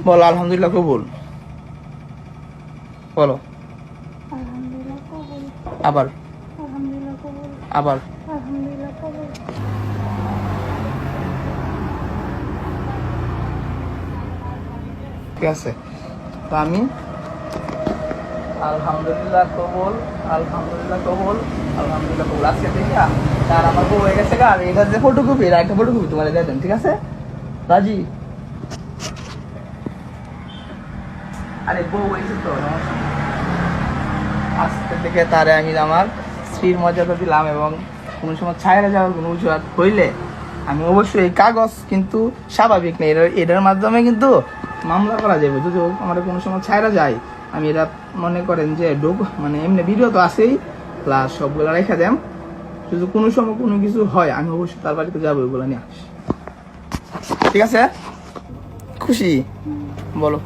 বলো আলহামদুলিল্লাহ কবুল। বলো আলহামদুলিল্লাহ কবুল। আবার আলহামদুলিল্লাহ কবুল। আবার। আলহামদুলিল্লাহ কবুল। ঠিক আছে, তো আমি আলহামদুলিল্লাহ কবুল, আলহামদুলিল্লাহ কবুল, আলহামদুলিল্লাহ কবুল। আজকে থেকে আর আমার বউ হয়ে গেছে, আর এটা যে ফটোকপি, এটা একটা ফটোকপি তোমার দিয়ে দেন, ঠিক আছে? রাজি? আরে বউ হয়েছে তো, সমস্যা নেই। আজকে থেকে তারে আমি আমার স্ত্রীর মর্যাদা দিলাম, এবং কোনো সময় ছায়রা যাওয়ার কোনো অজুহাত হইলে আমি অবশ্যই এই কাগজ কিন্তু স্বাভাবিক নেই, এটার মাধ্যমে কিন্তু মামলা করা যাবে। যদি আমার কোনো সময় ছায়রা যায়, আমি এটা মনে করেন যে মানে এমনি ভিডিও তো আছেই, প্লাস সবগুলো রেখে দেন। যদি কোনো সময় কোনো কিছু হয়, আমি অবশ্যই তার বাড়িতে যাবো, ওইগুলো নিয়ে আস। ঠিক আছে? খুশি? বলো।